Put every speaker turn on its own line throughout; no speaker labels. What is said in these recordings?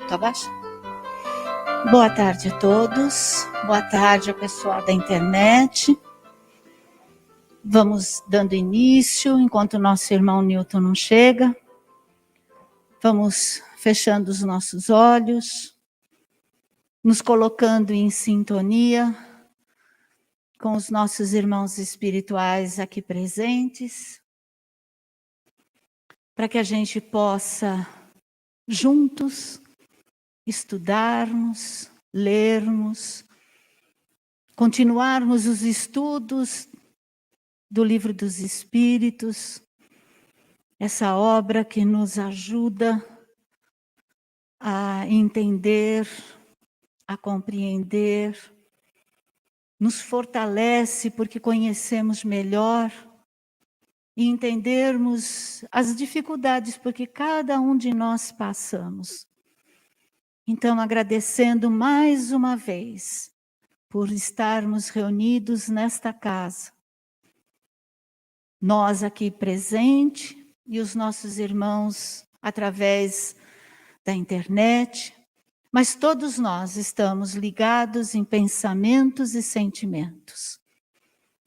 Tá baixo? Boa tarde a todos, boa tarde ao pessoal da internet. Vamos dando início, enquanto o nosso irmão Newton não chega. Vamos fechando os nossos olhos, nos colocando em sintonia com os nossos irmãos espirituais aqui presentes, para que a gente possa, juntos, estudarmos, lermos, continuarmos os estudos do Livro dos Espíritos, essa obra que nos ajuda a entender, a compreender, nos fortalece porque conhecemos melhor e entendermos as dificuldades porque cada um de nós passamos. Então, agradecendo mais uma vez por estarmos reunidos nesta casa. Nós aqui presentes e os nossos irmãos através da internet, mas todos nós estamos ligados em pensamentos e sentimentos.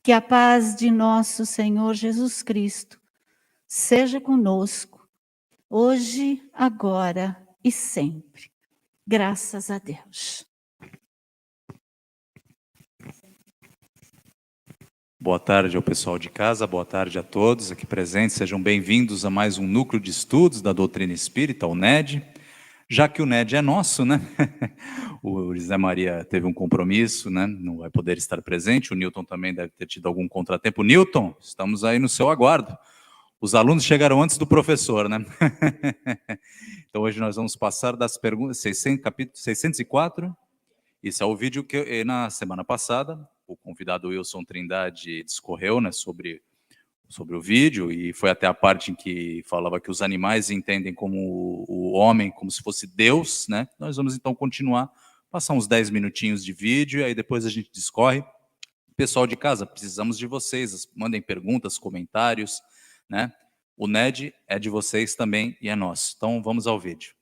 Que a paz de nosso Senhor Jesus Cristo seja conosco, hoje, agora e sempre. Graças a Deus.
Boa tarde ao pessoal de casa, boa tarde a todos aqui presentes. Sejam bem-vindos a mais um núcleo de estudos da doutrina espírita, o NED. Já que o NED é nosso, né? O José Maria teve um compromisso, né? Não vai poder estar presente. O Newton também deve ter tido algum contratempo. Newton, estamos aí no seu aguardo. Os alunos chegaram antes do professor, né? Então hoje nós vamos passar das perguntas, capítulo 604. Esse é o vídeo que na semana passada o convidado Wilson Trindade discorreu, né, sobre o vídeo, e foi até a parte em que falava que os animais entendem como o homem, como se fosse Deus, né? Nós vamos então continuar, passar uns 10 minutinhos de vídeo, e aí depois a gente discorre. Pessoal de casa, precisamos de vocês, mandem perguntas, comentários, né? O NED é de vocês também e é nosso. Então vamos ao vídeo.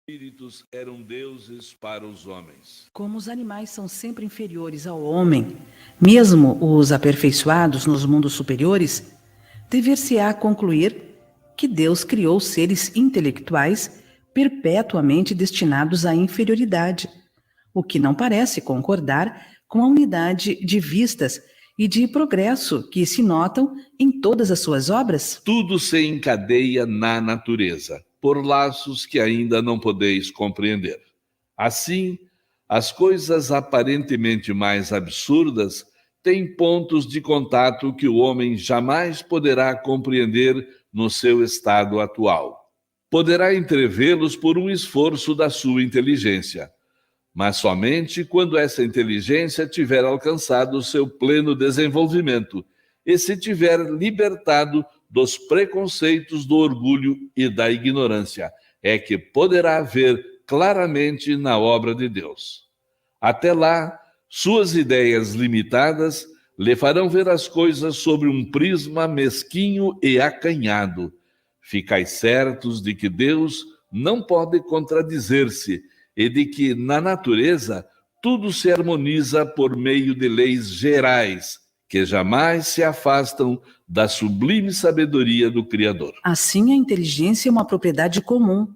Espíritos eram deuses para os homens.
Como os animais são sempre inferiores ao homem, mesmo os aperfeiçoados nos mundos superiores, dever-se-á concluir que Deus criou seres intelectuais perpetuamente destinados à inferioridade, o que não parece concordar com a unidade de vistas e de progresso que se notam em todas as suas obras?
Tudo se encadeia na natureza, por laços que ainda não podeis compreender. Assim, as coisas aparentemente mais absurdas têm pontos de contato que o homem jamais poderá compreender no seu estado atual. Poderá entrevê-los por um esforço da sua inteligência, mas somente quando essa inteligência tiver alcançado o seu pleno desenvolvimento e se tiver libertado dos preconceitos do orgulho e da ignorância, é que poderá ver claramente na obra de Deus. Até lá, suas ideias limitadas lhe farão ver as coisas sobre um prisma mesquinho e acanhado. Ficais certos de que Deus não pode contradizer-se e de que, na natureza, tudo se harmoniza por meio de leis gerais, que jamais se afastam da sublime sabedoria do Criador.
Assim, a inteligência é uma propriedade comum,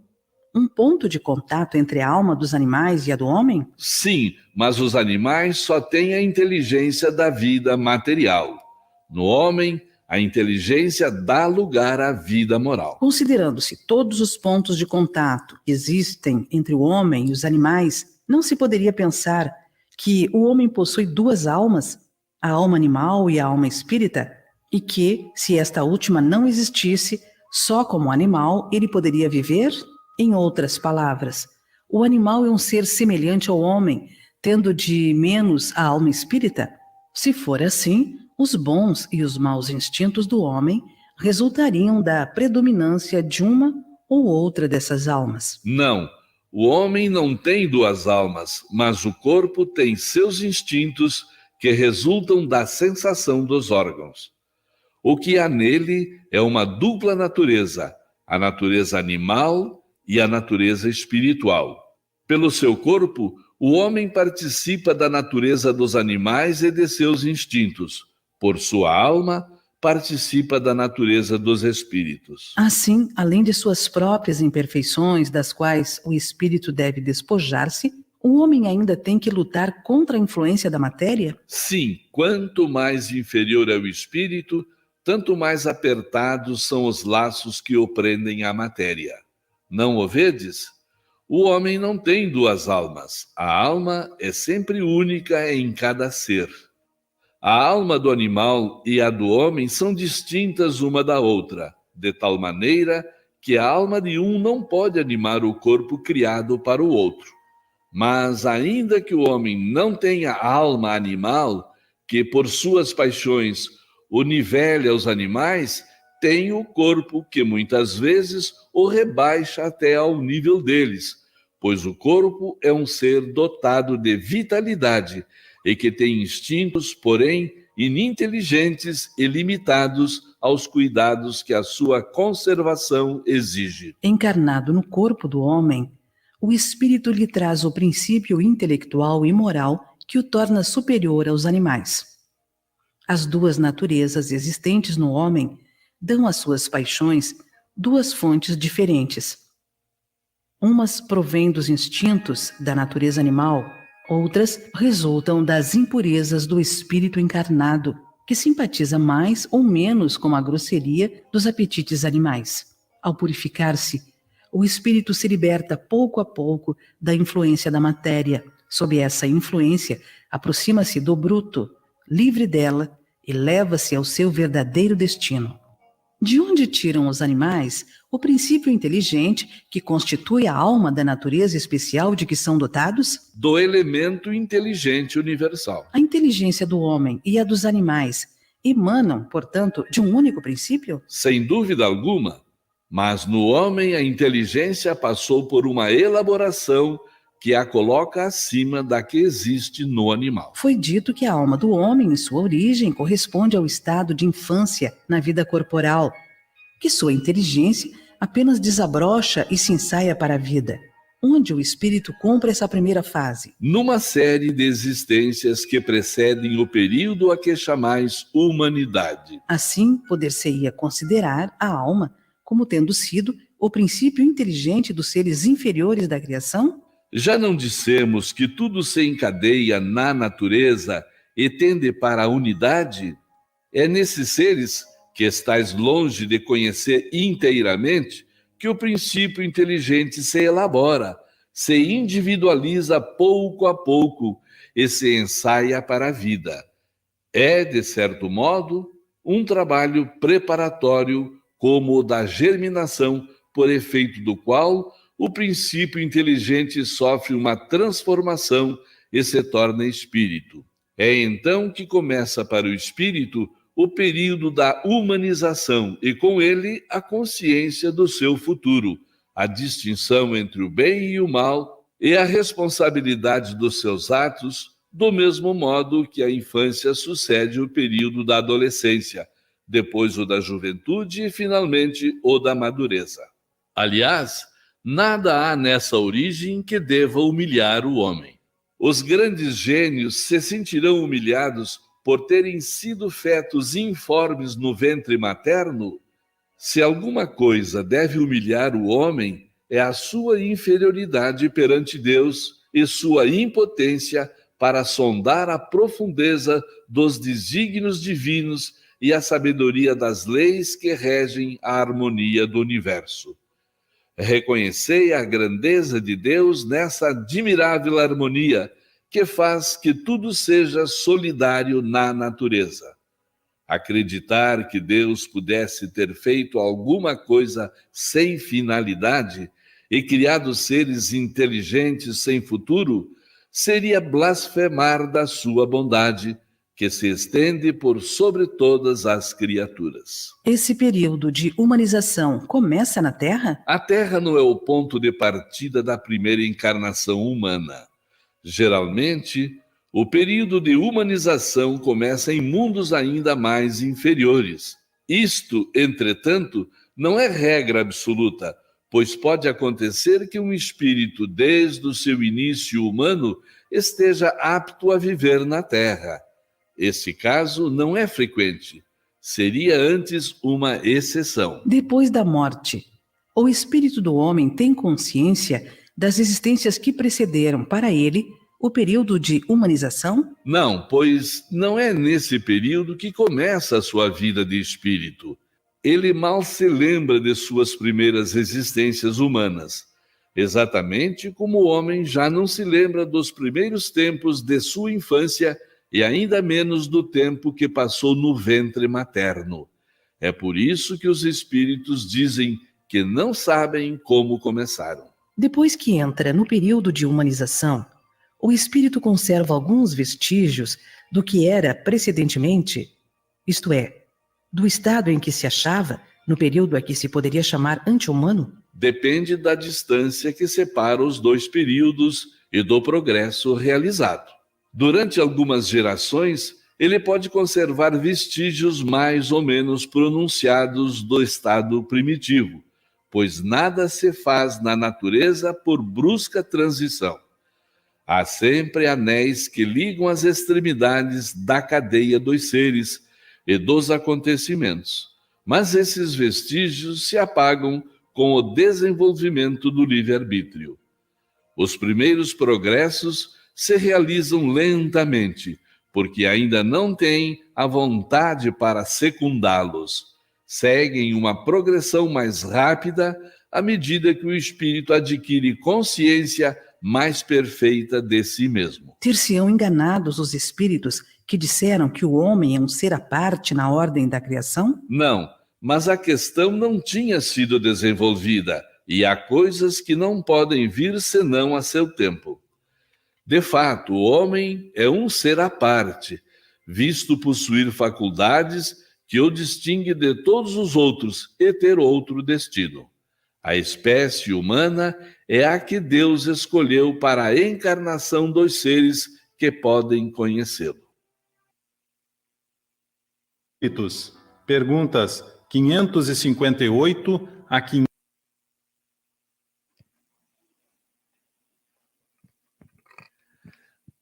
um ponto de contato entre a alma dos animais e a do homem?
Sim, mas os animais só têm a inteligência da vida material. No homem, a inteligência dá lugar à vida moral.
Considerando-se todos os pontos de contato que existem entre o homem e os animais, não se poderia pensar que o homem possui duas almas, a alma animal e a alma espírita, e que, se esta última não existisse, só como animal ele poderia viver? Em outras palavras, o animal é um ser semelhante ao homem, tendo de menos a alma espírita? Se for assim, os bons e os maus instintos do homem resultariam da predominância de uma ou outra dessas almas.
Não, o homem não tem duas almas, mas o corpo tem seus instintos que resultam da sensação dos órgãos. O que há nele é uma dupla natureza, a natureza animal e a natureza espiritual. Pelo seu corpo, o homem participa da natureza dos animais e de seus instintos. Por sua alma, participa da natureza dos espíritos.
Assim, além de suas próprias imperfeições, das quais o espírito deve despojar-se, o homem ainda tem que lutar contra a influência da matéria?
Sim, quanto mais inferior é o espírito, tanto mais apertados são os laços que o prendem à matéria. Não o vedes? O homem não tem duas almas. A alma é sempre única em cada ser. A alma do animal e a do homem são distintas uma da outra, de tal maneira que a alma de um não pode animar o corpo criado para o outro. Mas ainda que o homem não tenha alma animal, que por suas paixões o nivele aos animais, tem o corpo que muitas vezes o rebaixa até ao nível deles, pois o corpo é um ser dotado de vitalidade e que tem instintos, porém, ininteligentes e limitados aos cuidados que a sua conservação exige.
Encarnado no corpo do homem, o espírito lhe traz o princípio intelectual e moral que o torna superior aos animais. As duas naturezas existentes no homem dão às suas paixões duas fontes diferentes. Umas provêm dos instintos da natureza animal, outras resultam das impurezas do espírito encarnado, que simpatiza mais ou menos com a grosseria dos apetites animais. Ao purificar-se, o espírito se liberta pouco a pouco da influência da matéria. Sob essa influência, aproxima-se do bruto, livre dela, e leva-se ao seu verdadeiro destino. De onde tiram os animais o princípio inteligente que constitui a alma da natureza especial de que são dotados?
Do elemento inteligente universal.
A inteligência do homem e a dos animais emanam, portanto, de um único princípio?
Sem dúvida alguma, mas no homem a inteligência passou por uma elaboração que a coloca acima da que existe no animal.
Foi dito que a alma do homem, em sua origem, corresponde ao estado de infância na vida corporal, que sua inteligência apenas desabrocha e se ensaia para a vida, onde o espírito cumpre essa primeira fase.
Numa série de existências que precedem o período a que chamais humanidade.
Assim, poder-se-ia considerar a alma como tendo sido o princípio inteligente dos seres inferiores da criação?
Já não dissemos que tudo se encadeia na natureza e tende para a unidade, é nesses seres que estais longe de conhecer inteiramente que o princípio inteligente se elabora, se individualiza pouco a pouco e se ensaia para a vida. É, de certo modo, um trabalho preparatório como o da germinação, por efeito do qual o princípio inteligente sofre uma transformação e se torna espírito. É então que começa para o espírito o período da humanização e, com ele, a consciência do seu futuro, a distinção entre o bem e o mal e a responsabilidade dos seus atos, do mesmo modo que a infância sucede o período da adolescência, depois o da juventude e, finalmente, o da madureza. Aliás, nada há nessa origem que deva humilhar o homem. Os grandes gênios se sentirão humilhados por terem sido fetos informes no ventre materno? Se alguma coisa deve humilhar o homem, é a sua inferioridade perante Deus e sua impotência para sondar a profundeza dos desígnios divinos e a sabedoria das leis que regem a harmonia do universo. Reconhecei a grandeza de Deus nessa admirável harmonia que faz que tudo seja solidário na natureza. Acreditar que Deus pudesse ter feito alguma coisa sem finalidade e criado seres inteligentes sem futuro seria blasfemar da sua bondade, que se estende por sobre todas as criaturas.
Esse período de humanização começa na Terra?
A Terra não é o ponto de partida da primeira encarnação humana. Geralmente, o período de humanização começa em mundos ainda mais inferiores. Isto, entretanto, não é regra absoluta, pois pode acontecer que um espírito, desde o seu início humano, esteja apto a viver na Terra. Esse caso não é frequente. Seria antes uma exceção.
Depois da morte, o espírito do homem tem consciência das existências que precederam para ele o período de humanização?
Não, pois não é nesse período que começa a sua vida de espírito. Ele mal se lembra de suas primeiras existências humanas, exatamente como o homem já não se lembra dos primeiros tempos de sua infância e ainda menos do tempo que passou no ventre materno. É por isso que os espíritos dizem que não sabem como começaram.
Depois que entra no período de humanização, o espírito conserva alguns vestígios do que era precedentemente, isto é, do estado em que se achava no período a que se poderia chamar ante-humano?
Depende da distância que separa os dois períodos e do progresso realizado. Durante algumas gerações, ele pode conservar vestígios mais ou menos pronunciados do estado primitivo, pois nada se faz na natureza por brusca transição. Há sempre anéis que ligam as extremidades da cadeia dos seres e dos acontecimentos, mas esses vestígios se apagam com o desenvolvimento do livre-arbítrio. Os primeiros progressos se realizam lentamente, porque ainda não têm a vontade para secundá-los. Seguem uma progressão mais rápida à medida que o espírito adquire consciência mais perfeita de si mesmo.
Ter-se-ão enganados os espíritos que disseram que o homem é um ser à parte na ordem da criação?
Não, mas a questão não tinha sido desenvolvida e há coisas que não podem vir senão a seu tempo. De fato, o homem é um ser à parte, visto possuir faculdades que o distingue de todos os outros e ter outro destino. A espécie humana é a que Deus escolheu para a encarnação dos seres que podem conhecê-lo.
Perguntas 558 a 500.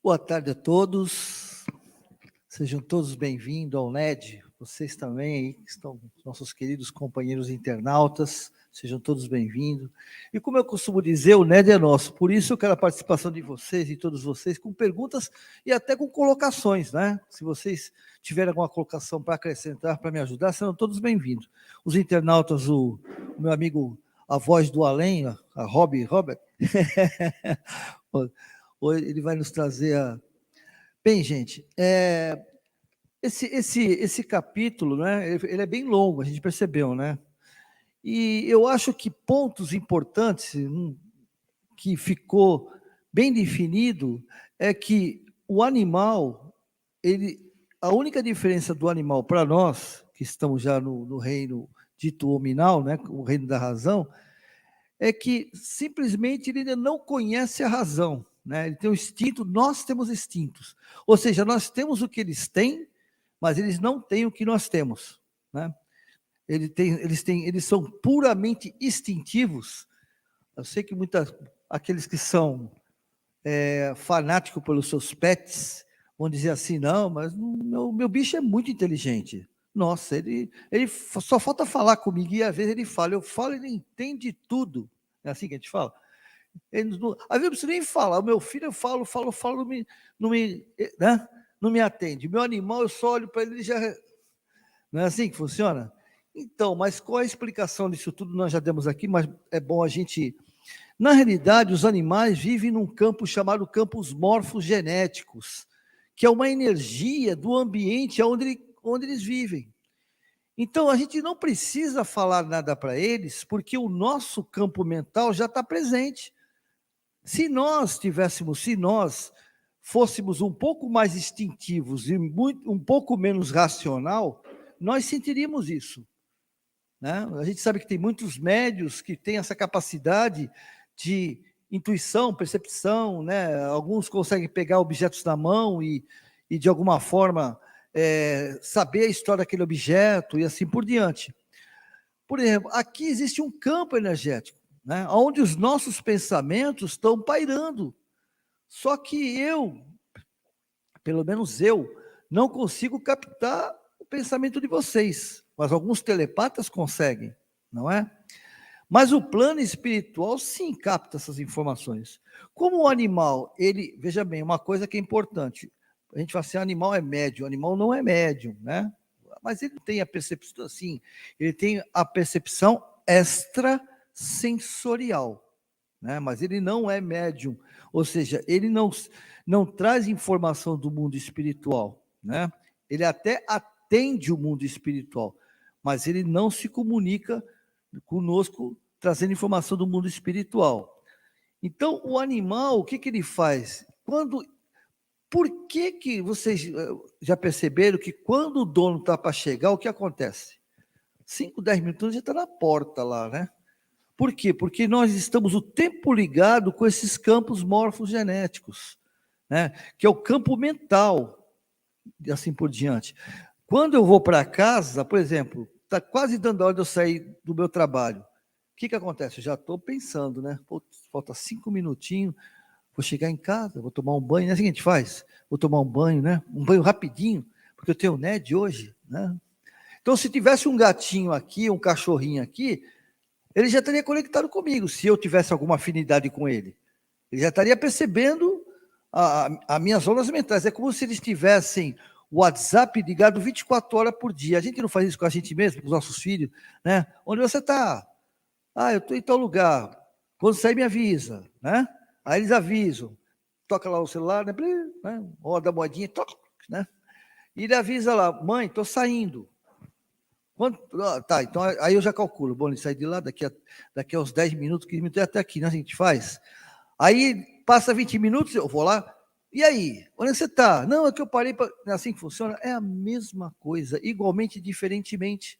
Boa tarde a todos, sejam todos bem-vindos ao NED, vocês também aí, que estão nossos queridos companheiros internautas, sejam todos bem-vindos. E como eu costumo dizer, o NED é nosso, por isso eu quero a participação de vocês e todos vocês com perguntas e até com colocações, né? Se vocês tiverem alguma colocação para acrescentar, para me ajudar, serão todos bem-vindos. Os internautas, o meu amigo, a voz do além, a Robert, ele vai nos trazer a... Bem, gente, esse capítulo, né, ele é bem longo, a gente percebeu, né? E eu acho que pontos importantes que ficou bem definido é que o animal, a única diferença do animal para nós, que estamos já no reino dito hominal, né, o reino da razão, é que simplesmente ele ainda não conhece a razão, né? Ele tem um instinto, nós temos instintos. Ou seja, nós temos o que eles têm, mas eles não têm o que nós temos, né? Eles são puramente instintivos. Eu sei que aqueles que são fanáticos pelos seus pets vão dizer assim, não, mas meu bicho é muito inteligente. Nossa, ele só falta falar comigo, e às vezes ele fala, eu falo, ele entende tudo. É assim que a gente fala? Às vezes eu não preciso nem falar, o meu filho eu falo, não me atende. Meu animal, eu só olho para ele e já... Não é assim que funciona? Então, mas qual é a explicação disso tudo? Nós já demos aqui, mas é bom a gente... Na realidade, os animais vivem num campo chamado campos morfogenéticos, que é uma energia do ambiente onde eles vivem. Então, a gente não precisa falar nada para eles, porque o nosso campo mental já está presente. Se nós fôssemos um pouco mais instintivos e um pouco menos racional, nós sentiríamos isso, né? A gente sabe que tem muitos médios que têm essa capacidade de intuição, percepção, né? Alguns conseguem pegar objetos na mão e de alguma forma saber a história daquele objeto e assim por diante. Por exemplo, aqui existe um campo energético, né? Onde os nossos pensamentos estão pairando. Só que pelo menos eu, não consigo captar o pensamento de vocês, mas alguns telepatas conseguem, não é? Mas o plano espiritual sim capta essas informações. Como o animal, veja bem, uma coisa que é importante, a gente fala assim, animal é médium, animal não é médium, né? Mas ele tem a percepção, assim, ele tem a percepção extrasensorial, né? Mas ele não é médium, ou seja, ele não traz informação do mundo espiritual, né? Ele até atende o mundo espiritual, mas ele não se comunica conosco trazendo informação do mundo espiritual. Então, o animal, o que ele faz? Por que vocês já perceberam que quando o dono está para chegar, o que acontece? 5, 10 minutos já está na porta lá, né? Por quê? Porque nós estamos o tempo ligado com esses campos morfogenéticos, né? Que é o campo mental, e assim por diante. Quando eu vou para casa, por exemplo, está quase dando a hora de eu sair do meu trabalho. O que acontece? Eu já estou pensando, né? Pô, falta 5 minutinhos, vou chegar em casa, vou tomar um banho, não é assim que a gente faz? Vou tomar um banho, né? Um banho rapidinho, porque eu tenho NED hoje, né? Então, se tivesse um gatinho aqui, um cachorrinho aqui, ele já estaria conectado comigo, se eu tivesse alguma afinidade com ele. Ele já estaria percebendo as minhas ondas mentais. É como se eles tivessem o WhatsApp ligado 24 horas por dia. A gente não faz isso com a gente mesmo, com os nossos filhos, né? Onde você está? Eu estou em tal lugar. Quando sair, me avisa, né? Aí eles avisam. Toca lá o celular, né? Roda a moedinha, toca, né? E ele avisa lá, mãe, estou saindo. Tá, então aí eu já calculo. Bom, ele sai de lá, daqui a uns 10 minutos, 15 minutos, até aqui, né? A gente faz. Aí passa 20 minutos, eu vou lá. E aí? Onde você está? Não, é que eu parei para... É assim que funciona? É a mesma coisa, igualmente, diferentemente.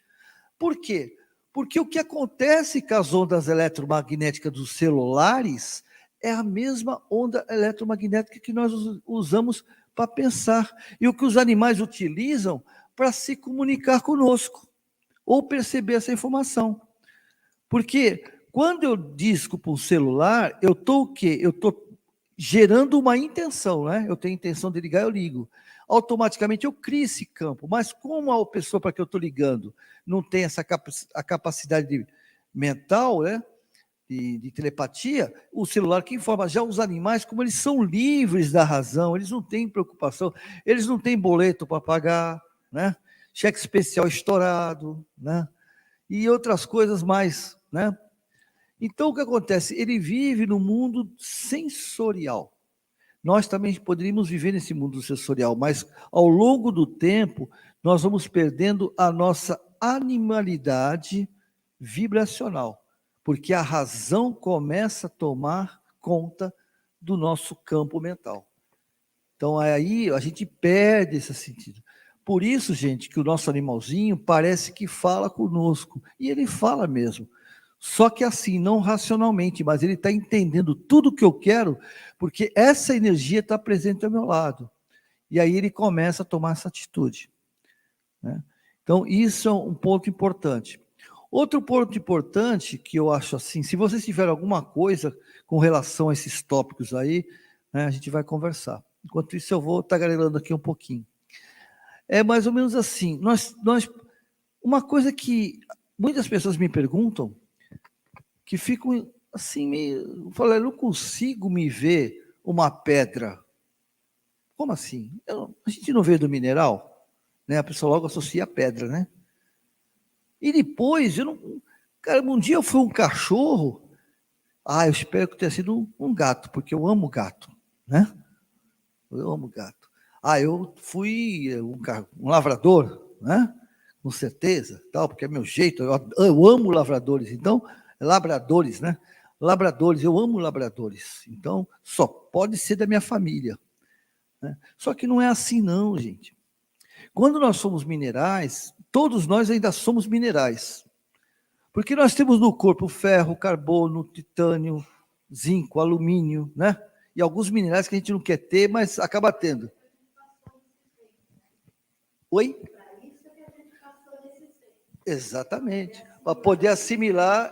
Por quê? Porque o que acontece com as ondas eletromagnéticas dos celulares é a mesma onda eletromagnética que nós usamos para pensar. E o que os animais utilizam para se comunicar conosco, ou perceber essa informação. Porque quando eu disco para o celular, eu estou o quê? Eu estou gerando uma intenção, né? Eu tenho intenção de ligar, eu ligo. Automaticamente eu crio esse campo, mas como a pessoa para que eu estou ligando não tem a capacidade mental, né? De telepatia, o celular que informa. Já os animais, como eles são livres da razão, eles não têm preocupação, eles não têm boleto para pagar, né? Cheque especial estourado, né? E outras coisas mais, né? Então, o que acontece? Ele vive no mundo sensorial. Nós também poderíamos viver nesse mundo sensorial, mas ao longo do tempo, nós vamos perdendo a nossa animalidade vibracional, porque a razão começa a tomar conta do nosso campo mental. Então, aí a gente perde esse sentido. Por isso, gente, que o nosso animalzinho parece que fala conosco, e ele fala mesmo. Só que assim, não racionalmente, mas ele está entendendo tudo o que eu quero, porque essa energia está presente ao meu lado. E aí ele começa a tomar essa atitude, né? Então, isso é um ponto importante. Outro ponto importante que eu acho assim, se vocês tiverem alguma coisa com relação a esses tópicos aí, né, a gente vai conversar. Enquanto isso, eu vou tagarelando aqui um pouquinho. É mais ou menos assim, uma coisa que muitas pessoas me perguntam, que ficam assim, meio, eu falo, eu não consigo me ver uma pedra. Como assim? A gente não vê do mineral, né? A pessoa logo associa a pedra, né? E depois, cara, um dia eu fui um cachorro, eu espero que tenha sido um gato, porque eu amo gato, né? Eu amo gato. Eu fui um lavrador, né? Com certeza, tal, porque é meu jeito, eu amo lavradores, então, labradores, né? Labradores, eu amo labradores, então, só pode ser da minha família, né? Só que não é assim não, gente. Quando nós somos minerais, todos nós ainda somos minerais, porque nós temos no corpo ferro, carbono, titânio, zinco, alumínio, né? E alguns minerais que a gente não quer ter, mas acaba tendo. Oi? Exatamente. Para poder assimilar.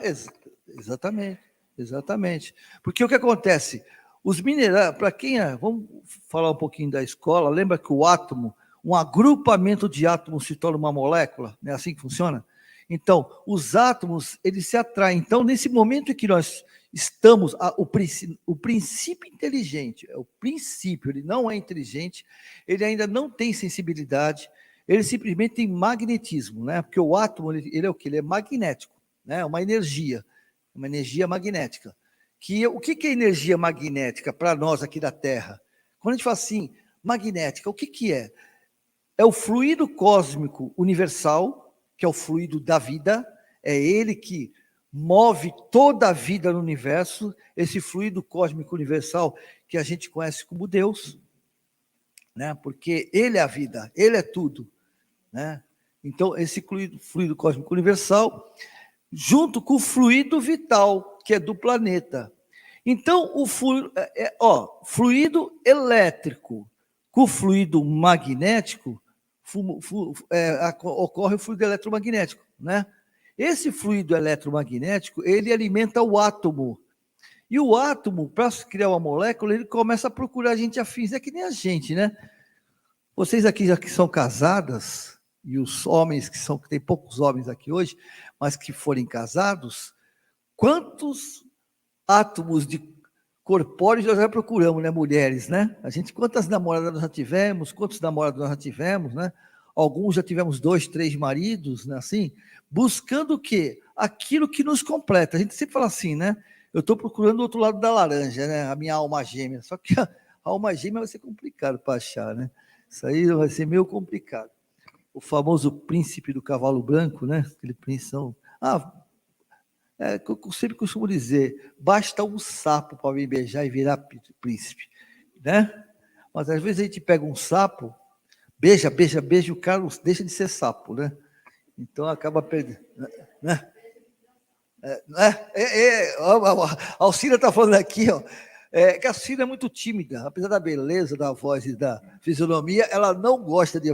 Exatamente. Porque o que acontece? Os minerais, para quem é. Vamos falar um pouquinho da escola. Lembra que o átomo, um agrupamento de átomos se torna uma molécula? Não é assim que funciona? Então, os átomos, eles se atraem. Então, nesse momento em que nós estamos, o princípio inteligente, o princípio, ele não é inteligente, ele ainda não tem sensibilidade, ele simplesmente tem magnetismo, né? Porque o átomo, ele é o quê? Ele é magnético, né? Uma energia magnética. O que é energia magnética para nós aqui da Terra? Quando a gente fala assim, magnética, o que é? É o fluido cósmico universal, que é o fluido da vida, é ele que move toda a vida no universo, esse fluido cósmico universal que a gente conhece como Deus, né? Porque ele é a vida, ele é tudo, né? Então, esse fluido cósmico universal, junto com o fluido vital, que é do planeta. Então, o fluido elétrico com o fluido magnético, ocorre o fluido eletromagnético, né? Esse fluido eletromagnético, ele alimenta o átomo. E o átomo, para criar uma molécula, ele começa a procurar gente afins. É que nem a gente, né? Vocês aqui já que são casadas, e os homens que tem poucos homens aqui hoje, mas que forem casados, quantos átomos de corpóreos nós já procuramos, né, mulheres, né? Quantas namoradas nós já tivemos, quantos namorados nós já tivemos, né? Alguns já tivemos 2, 3 maridos, né, assim, buscando o quê? Aquilo que nos completa. A gente sempre fala assim, né? Eu estou procurando o outro lado da laranja, né? A minha alma gêmea. Só que a alma gêmea vai ser complicado para achar, né? Isso aí vai ser meio complicado. O famoso príncipe do cavalo branco, né? Aquele príncipe. Eu sempre costumo dizer, basta um sapo para me beijar e virar príncipe, né? Mas às vezes a gente pega um sapo, beija, e o cara não deixa de ser sapo, né? Então acaba perdendo, né? A Alcina está falando aqui, ó, que a Alcina é muito tímida, apesar da beleza da voz e da fisionomia, ela não gosta de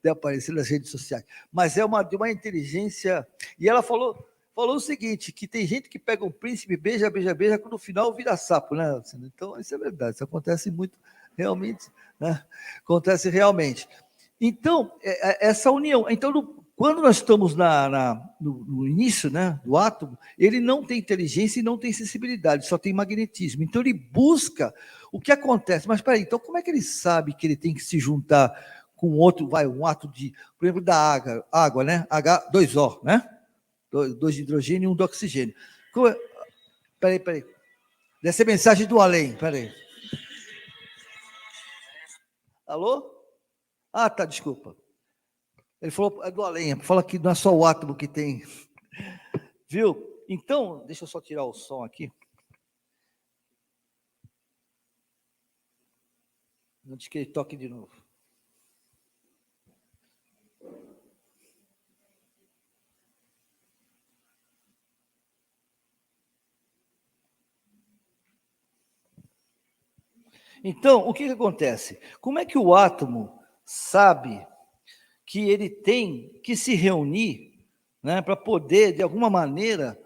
aparecer nas redes sociais, mas é de uma inteligência, e ela falou falou o seguinte, que tem gente que pega um príncipe, beija, beija, beija, quando no final vira sapo, né? Então, isso é verdade, isso acontece muito, realmente, né? Acontece realmente. Então, essa união, então, quando nós estamos no início, né, do átomo, ele não tem inteligência e não tem sensibilidade, só tem magnetismo. Então, ele busca o que acontece. Mas, peraí, então como é que ele sabe que ele tem que se juntar com outro, um átomo de, por exemplo, da água, né? H2O, né? Dois de hidrogênio e um de oxigênio. Peraí. Dessa mensagem do além, peraí. Alô? Ah, tá, desculpa. Ele falou, é do além, fala que não é só o átomo que tem. Viu? Então, deixa eu só tirar o som aqui. Antes que ele toque de novo. Então, o que acontece? Como é que o átomo sabe que ele tem que se reunir, né, para poder, de alguma maneira,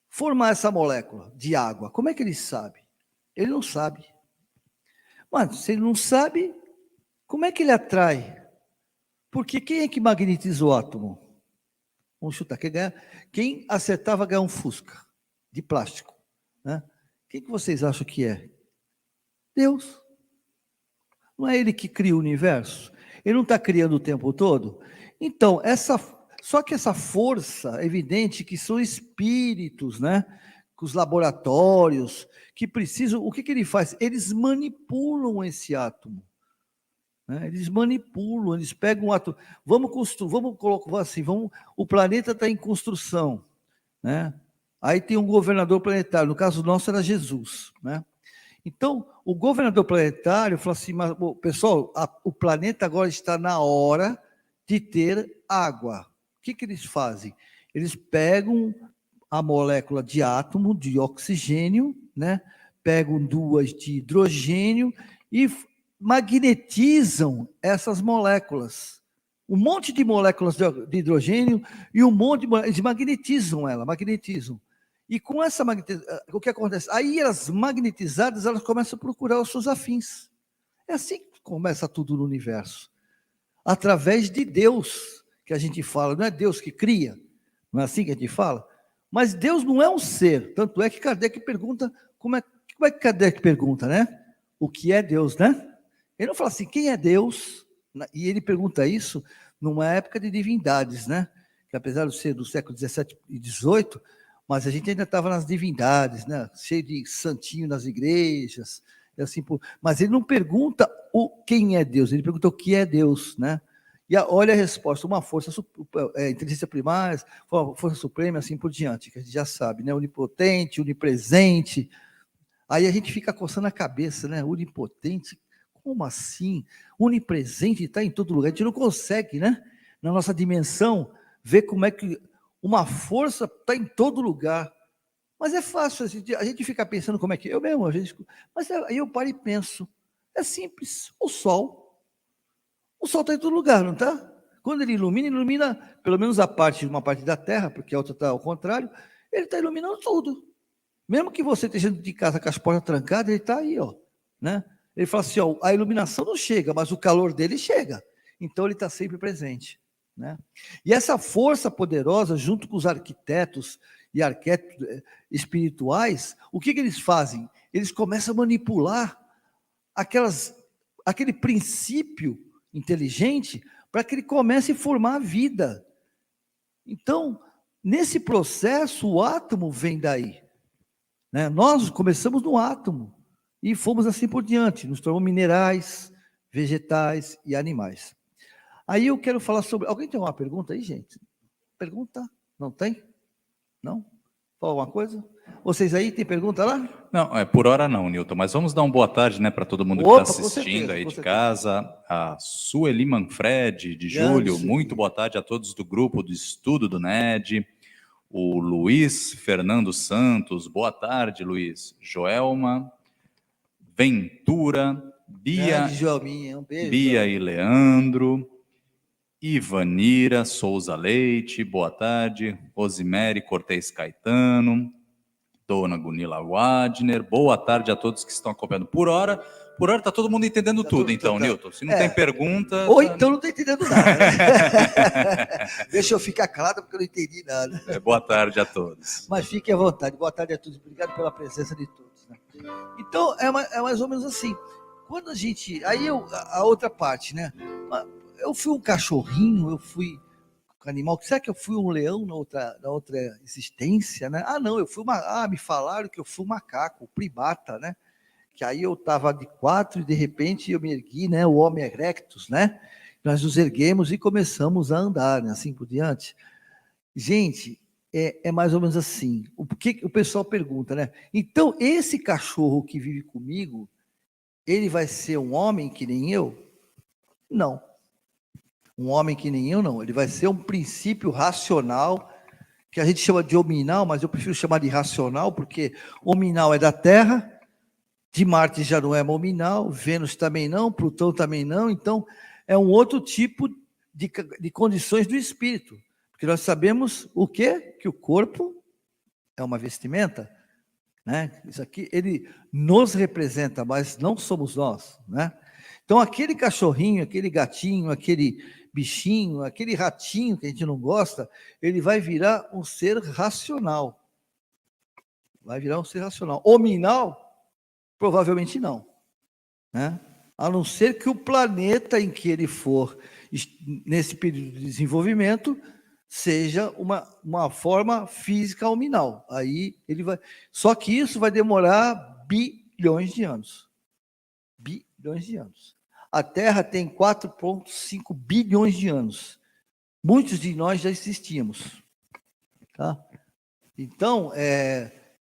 formar essa molécula de água? Como é que ele sabe? Ele não sabe. Mas se ele não sabe, como é que ele atrai? Porque quem é que magnetiza o átomo? Vamos chutar. Quem acertava ganhar um Fusca de plástico, né? Quem que vocês acham que é? Deus. Não é ele que cria o universo? Ele não está criando o tempo todo? Então, só que essa força, é evidente que são espíritos, né? Com os laboratórios, que precisam, o que ele faz? Eles manipulam esse átomo. Né? Eles manipulam, eles pegam um átomo. Vamos colocar assim, o planeta está em construção, né? Aí tem um governador planetário, no caso nosso era Jesus, né? Então, o governador planetário falou assim, mas, pessoal, o planeta agora está na hora de ter água. O que eles fazem? Eles pegam a molécula de átomo, de oxigênio, né? Pegam duas de hidrogênio e magnetizam essas moléculas. Um monte de moléculas de hidrogênio e um monte de moléculas, eles magnetizam. E com essa magnetização, o que acontece? Aí as magnetizadas, elas começam a procurar os seus afins. É assim que começa tudo no universo. Através de Deus, que a gente fala, não é Deus que cria, não é assim que a gente fala? Mas Deus não é um ser, tanto é que Kardec pergunta, como é que Kardec pergunta, né? O que é Deus, né? Ele não fala assim, quem é Deus? E ele pergunta isso numa época de divindades, né? Que apesar de ser do século XVII e XVIII, mas a gente ainda estava nas divindades, né? Cheio de santinho nas igrejas, e assim mas ele não pergunta quem é Deus, ele pergunta o que é Deus, né? E olha a resposta, uma força, inteligência primária, força suprema, assim por diante, que a gente já sabe, né? Onipotente, onipresente. Aí a gente fica coçando a cabeça, né? Onipotente, como assim? Onipresente, está em todo lugar. A gente não consegue, né? Na nossa dimensão, ver como é que uma força está em todo lugar. Mas é fácil, a gente fica pensando como é que... Eu mesmo, mas aí eu paro e penso. É simples, o Sol está em todo lugar, não está? Quando ele ilumina, pelo menos uma parte da Terra, porque a outra está ao contrário, ele está iluminando tudo. Mesmo que você esteja de casa com as portas trancadas, ele está aí, ó, né? Ele fala assim, ó, a iluminação não chega, mas o calor dele chega. Então ele está sempre presente, né? E essa força poderosa, junto com os arquitetos e arquétipos espirituais, o que eles fazem? Eles começam a manipular aquele princípio inteligente para que ele comece a formar a vida. Então, nesse processo, o átomo vem daí. Né? Nós começamos no átomo e fomos assim por diante, nos tornamos minerais, vegetais e animais. Aí eu quero falar sobre... Alguém tem uma pergunta aí, gente? Pergunta? Não tem? Não? Fala alguma coisa? Vocês aí, tem pergunta lá?
Não, por hora não, Newton, mas vamos dar uma boa tarde, né, para todo mundo que está assistindo aí de casa. A Sueli Manfred, de Júlio, muito boa tarde a todos do grupo do Estudo do NED. O Luiz Fernando Santos, boa tarde, Luiz. Joelma, Ventura, Bia,
Joelminha, um beijo,
Bia e Leandro. Ivanira Souza Leite, boa tarde. Rosimere Cortez Caetano, Dona Gunila Wadner, boa tarde a todos que estão acompanhando. Por hora está todo mundo entendendo tudo, então, Newton. Se não tem pergunta...
Ou então não estou entendendo nada, né? Deixa eu ficar calado porque eu não entendi nada.
Boa tarde a todos.
Mas fiquem à vontade. Boa tarde a todos. Obrigado pela presença de todos. Né? Então, é mais ou menos assim. Quando a gente... Aí a outra parte, né? Eu fui um cachorrinho, eu fui um animal. Será que eu fui um leão na outra existência, né? Não, eu fui me falaram que eu fui um macaco, primata, né? Que aí eu estava de 4 e de repente eu me ergui, né? O Homo erectus, né? Nós nos erguemos e começamos a andar, né? Assim por diante. Gente, é mais ou menos assim. O que o pessoal pergunta, né? Então, esse cachorro que vive comigo, ele vai ser um homem que nem eu? Não. Um homem que nem eu, não. Ele vai ser um princípio racional, que a gente chama de hominal, mas eu prefiro chamar de racional, porque hominal é da Terra, de Marte já não é hominal, Vênus também não, Plutão também não, então é um outro tipo de condições do espírito. Porque nós sabemos o quê? Que o corpo é uma vestimenta, né? Isso aqui, ele nos representa, mas não somos nós, né? Então, aquele cachorrinho, aquele gatinho, aquele bichinho, aquele ratinho que a gente não gosta, ele vai virar um ser racional. Vai virar um ser racional. Hominal? Provavelmente não. Né? A não ser que o planeta em que ele for, nesse período de desenvolvimento, seja uma forma física hominal. Aí ele vai. Só que isso vai demorar bilhões de anos. Bilhões de anos. A Terra tem 4,5 bilhões de anos. Muitos de nós já existíamos. Tá? Então,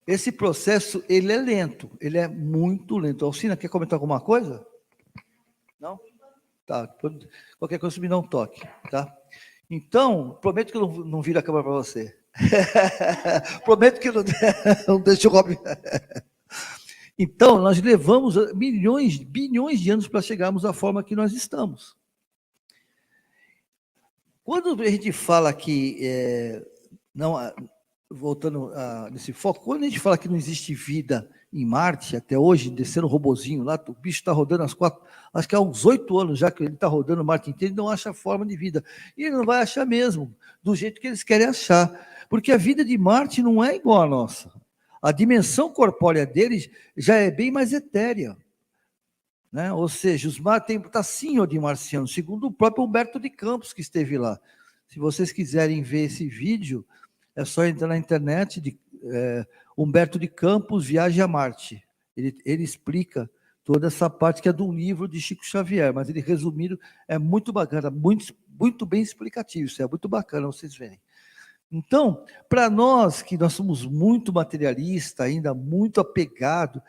esse processo, ele é lento. Ele é muito lento. Alcina, quer comentar alguma coisa? Não? Tá. Qualquer coisa, me dá um toque. Tá? Então, prometo que eu não viro a câmera para você. Prometo que eu não deixo o Robin... Então, nós levamos bilhões de anos para chegarmos à forma que nós estamos. Quando a gente fala que, voltando nesse foco, quando a gente fala que não existe vida em Marte, até hoje, descendo o robozinho lá, o bicho está rodando acho que há uns 8 anos já que ele está rodando Marte inteiro, ele não acha forma de vida. E ele não vai achar mesmo, do jeito que eles querem achar. Porque a vida de Marte não é igual à nossa. A dimensão corpórea deles já é bem mais etérea. Né? Ou seja, os mares têm tacinho de marciano, segundo o próprio Humberto de Campos, que esteve lá. Se vocês quiserem ver esse vídeo, é só entrar na internet, Humberto de Campos, Viagem a Marte. Ele explica toda essa parte que é de um livro de Chico Xavier, mas ele resumido é muito bacana, muito, muito bem explicativo, isso é muito bacana vocês verem. Então, para nós, que nós somos muito materialistas, ainda muito apegados,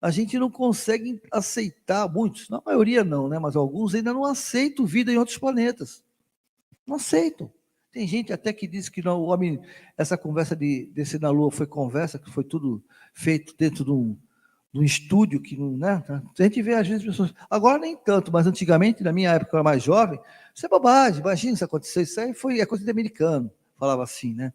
a gente não consegue aceitar, muitos, na maioria não, né? Mas alguns ainda não aceitam vida em outros planetas. Não aceitam. Tem gente até que diz que não, o homem, essa conversa de descer na Lua foi conversa, que foi tudo feito dentro de um estúdio, que não, né? A gente vê às vezes pessoas, agora nem tanto, mas antigamente, na minha época, eu era mais jovem, isso é bobagem, imagina se aconteceu, isso aí é coisa de americano. Falava assim, né?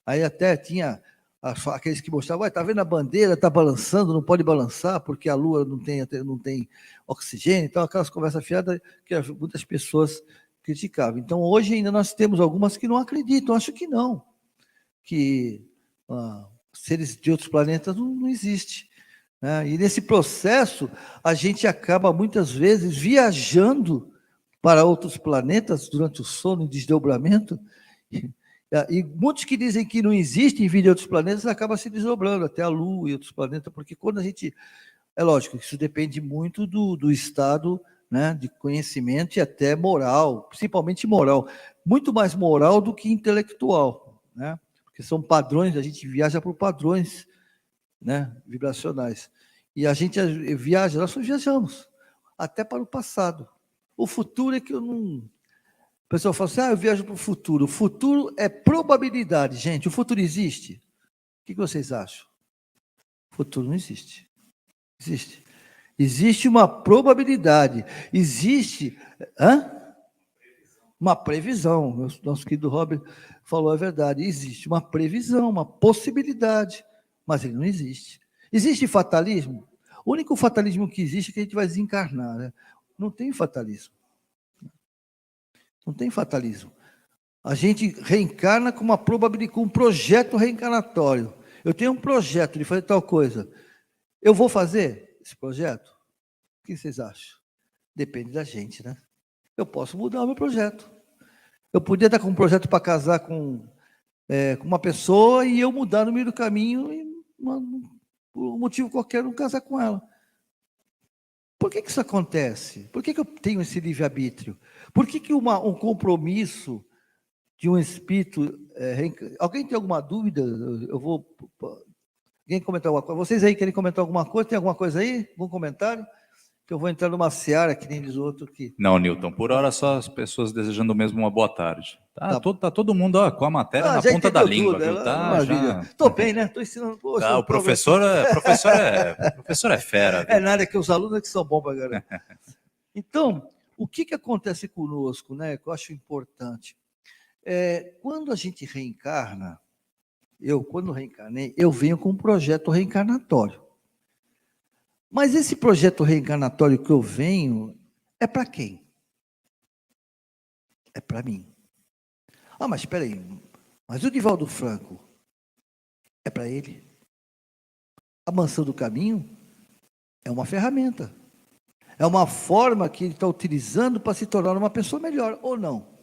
Aí até tinha aqueles que mostravam, tá vendo a bandeira, tá balançando, não pode balançar, porque a Lua não tem oxigênio, então aquelas conversas fiadas que muitas pessoas criticavam. Então hoje ainda nós temos algumas que não acreditam, acho que não, que seres de outros planetas não existe. Né? E nesse processo a gente acaba muitas vezes viajando para outros planetas durante o sono e desdobramento. E muitos que dizem que não existe vida em outros planetas acabam se desdobrando até a Lua e outros planetas, porque quando a gente... É lógico que isso depende muito do estado, né, de conhecimento e até moral, principalmente moral. Muito mais moral do que intelectual, né? Porque são padrões, a gente viaja por padrões, né, vibracionais. E a gente viaja, nós viajamos até para o passado. O futuro é que eu não... O pessoal fala assim, eu viajo para o futuro. O futuro é probabilidade, gente. O futuro existe? O que vocês acham? O futuro não existe. Existe. Existe uma probabilidade. Existe Uma previsão. Nosso querido Robert falou a verdade. Existe uma previsão, uma possibilidade, mas ele não existe. Existe fatalismo? O único fatalismo que existe é que a gente vai desencarnar, né? Não tem fatalismo. Não tem fatalismo. A gente reencarna com uma probabilidade, com um projeto reencarnatório. Eu tenho um projeto de fazer tal coisa. Eu vou fazer esse projeto? O que vocês acham? Depende da gente, né? Eu posso mudar o meu projeto. Eu podia estar com um projeto para casar com uma pessoa e eu mudar no meio do caminho e, por um motivo qualquer, não casar com ela. Por que isso acontece? Por que eu tenho esse livre-arbítrio? Por que um compromisso de um espírito... alguém tem alguma dúvida? Eu vou... Alguém comentar alguma coisa? Vocês aí querem comentar alguma coisa? Tem alguma coisa aí? Algum comentário? Que eu vou entrar numa seara que nem diz o outro aqui.
Não, Newton, por hora só as pessoas desejando mesmo uma boa tarde.
Tá.
Tá todo mundo com a matéria na
já
ponta da
entendeu
língua,
tudo,
viu?
maravilha. Estou bem, né? Estou ensinando. Poxa,
O professor é fera. Viu?
É nada, que os alunos é que são bons para galera. Então, o que acontece conosco, né? Que eu acho importante. Quando a gente reencarna, quando reencarnei, eu venho com um projeto reencarnatório. Mas esse projeto reencarnatório que eu venho é para quem? É para mim. Ah, mas espera aí. Mas o Divaldo Franco é para ele? A Mansão do Caminho é uma ferramenta. É uma forma que ele está utilizando para se tornar uma pessoa melhor, ou não?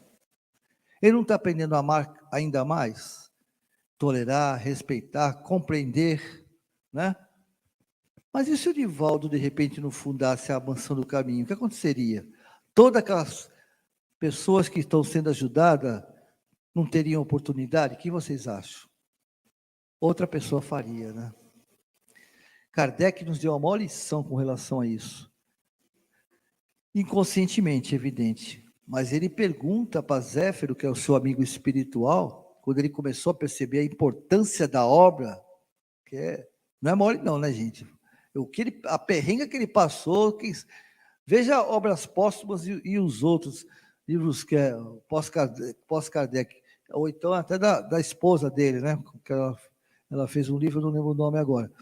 Ele não está aprendendo a amar ainda mais? Tolerar, respeitar, compreender, né? Mas e se o Divaldo, de repente, não fundasse a Mansão do Caminho? O que aconteceria? Todas aquelas pessoas que estão sendo ajudadas não teriam oportunidade? O que vocês acham? Outra pessoa faria, né? Kardec nos deu uma maior lição com relação a isso. Inconscientemente, evidente. Mas ele pergunta para Zéfiro, que é o seu amigo espiritual, quando ele começou a perceber a importância da obra, não é mole não, né, gente? A perrenga que ele passou, veja Obras Póstumas e os outros livros que é pós-Kardec, ou então até da esposa dele, né? Que ela fez um livro, eu não lembro o nome agora.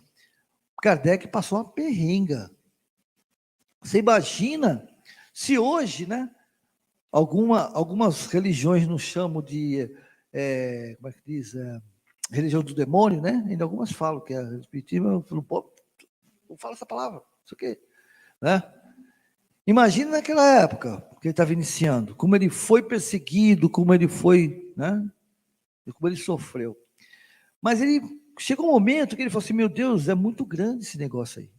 Kardec passou uma perrenga. Você imagina se hoje, né? Algumas religiões nos chamam de, como é que diz? Religião do demônio, né? Ainda algumas falam que é espiritismo, não fala essa palavra, isso aqui, né? Imagina naquela época que ele estava iniciando, como ele foi perseguido, como ele foi, né? E como ele sofreu. Mas chegou um momento que ele falou assim: meu Deus, é muito grande esse negócio aí.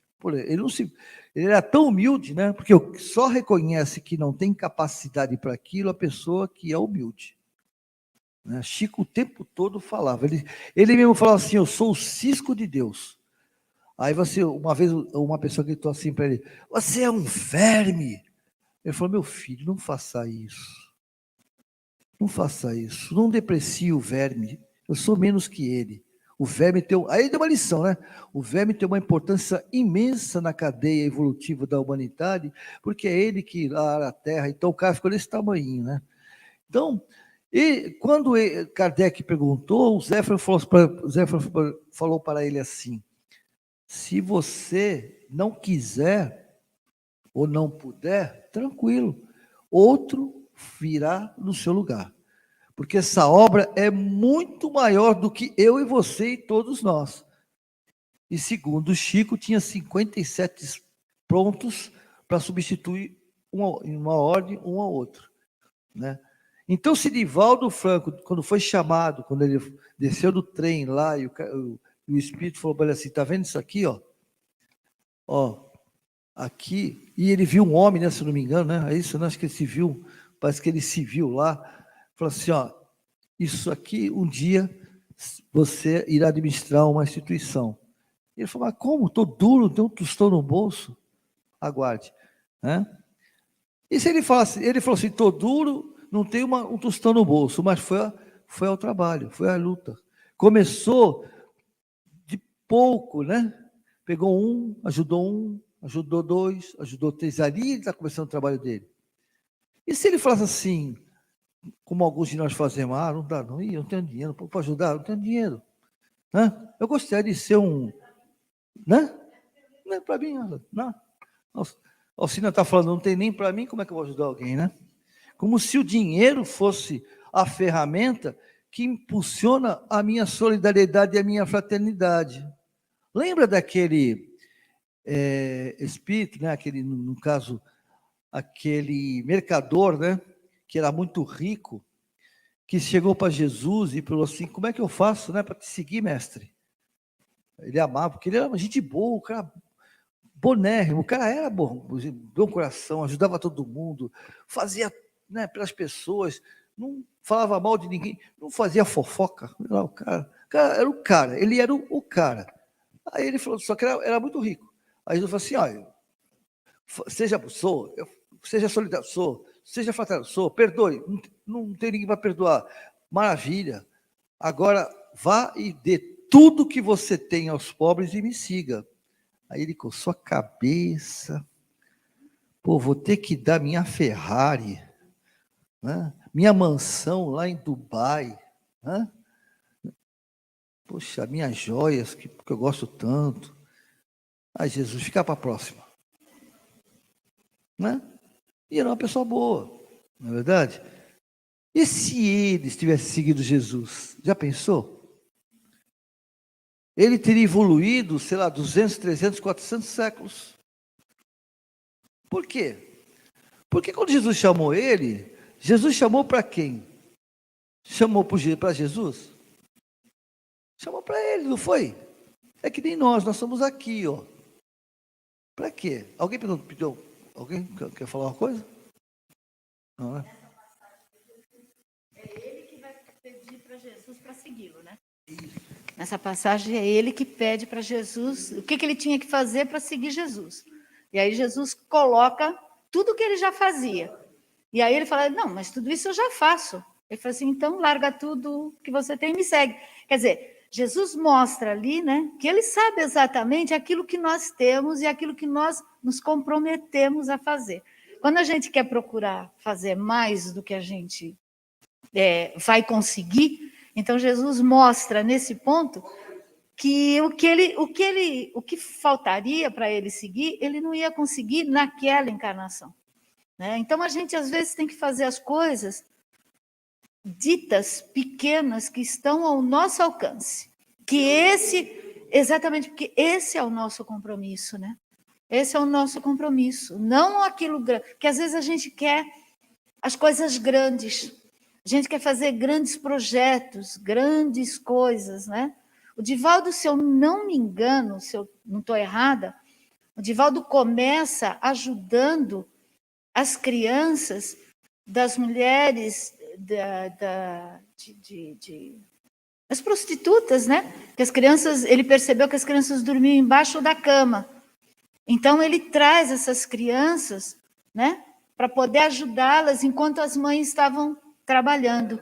Ele era tão humilde, né? Porque só reconhece que não tem capacidade para aquilo a pessoa que é humilde. Né? Chico o tempo todo falava. Ele mesmo falava assim: eu sou o cisco de Deus. Aí uma vez uma pessoa gritou assim para ele: você é um verme. Ele falou: meu filho, não faça isso. Não faça isso. Não deprecie o verme. Eu sou menos que ele. O verme aí deu uma lição, né? O verme tem uma importância imensa na cadeia evolutiva da humanidade, porque é ele que ara a terra. Então o cara ficou desse tamanho, né? Então, quando Kardec perguntou, o Zéfiro falou para ele assim: se você não quiser ou não puder, tranquilo, outro virá no seu lugar. Porque essa obra é muito maior do que eu e você e todos nós. E segundo Chico, tinha 57 prontos para substituir em uma ordem um ao outro. Né? Então, se Divaldo Franco, quando foi chamado, quando ele desceu do trem lá, e o Espírito falou para ele assim: está vendo isso aqui? Aqui, e ele viu um homem, né, se não me engano, né? É isso, né? Acho que ele se viu, parece que ele se viu lá. Falou assim: isso aqui, um dia, você irá administrar uma instituição. Ele falou: mas como? Estou duro, tem um tostão no bolso. Aguarde. Né? E se ele falou assim, estou duro, não tenho um tostão no bolso, mas foi ao trabalho, foi à luta. Começou de pouco, né? Pegou ajudou dois, ajudou três. Ali ele está começando o trabalho dele. E se ele falasse assim: como alguns de nós fazemos. Ah, não dá, não. Ih, eu não tenho dinheiro. Para ajudar, eu não tenho dinheiro. Né? Eu gostaria de ser um... Né? Não é para mim. Não. A Alcina está falando, não tem nem para mim, como é que eu vou ajudar alguém, né? Como se o dinheiro fosse a ferramenta que impulsiona a minha solidariedade e a minha fraternidade. Lembra daquele espírito, né? Aquele, no caso, aquele mercador, né? Que era muito rico, que chegou para Jesus e falou assim, como é que eu faço, né, para te seguir, mestre? Ele amava, porque ele era uma gente boa, o cara bonérrimo, o cara era bom coração, ajudava todo mundo, fazia, né, pelas pessoas, não falava mal de ninguém, não fazia fofoca. Era o cara era o cara, ele era o cara. Aí ele falou, só que era muito rico. Aí ele falou assim, olha, seja solidário, seja fraterno, perdoe, não tem ninguém para perdoar. Maravilha. Agora vá e dê tudo que você tem aos pobres e me siga. Aí ele coçou a cabeça. Pô, vou ter que dar minha Ferrari, né? Minha mansão lá em Dubai, né? Poxa, minhas joias, que eu gosto tanto. Ai, Jesus, fica para a próxima. Né? E era uma pessoa boa, não é verdade? E se eles tivessem seguido Jesus? Já pensou? Ele teria evoluído, sei lá, 200, 300, 400 séculos. Por quê? Porque quando Jesus chamou ele, Jesus chamou para quem? Chamou para Jesus? Chamou para ele, não foi? É que nem nós somos aqui, ó. Para quê? Alguém pediu? Alguém quer falar uma coisa? Não, né?
É ele que vai pedir para Jesus para segui-lo, né? Nessa passagem é ele que pede para Jesus o que ele tinha que fazer para seguir Jesus. E aí Jesus coloca tudo que ele já fazia. E aí ele fala, não, mas tudo isso eu já faço. Ele fala assim, então larga tudo que você tem e me segue. Quer dizer, Jesus mostra ali, né, que ele sabe exatamente aquilo que nós temos e aquilo que nós nos comprometemos a fazer. Quando a gente quer procurar fazer mais do que a gente vai conseguir, então Jesus mostra nesse ponto que o que faltaria para ele seguir, ele não ia conseguir naquela encarnação. Né? Então a gente às vezes tem que fazer as coisas ditas pequenas que estão ao nosso alcance. Exatamente, porque esse é o nosso compromisso, né? Esse é o nosso compromisso, não aquilo que às vezes a gente quer as coisas grandes. A gente quer fazer grandes projetos, grandes coisas, né? O Divaldo, se eu não me engano, se eu não estou errada, o Divaldo começa ajudando as crianças das mulheres, as prostitutas, né? Que as crianças, ele percebeu que as crianças dormiam embaixo da cama. Então ele traz essas crianças, né? Para poder ajudá-las enquanto as mães estavam trabalhando,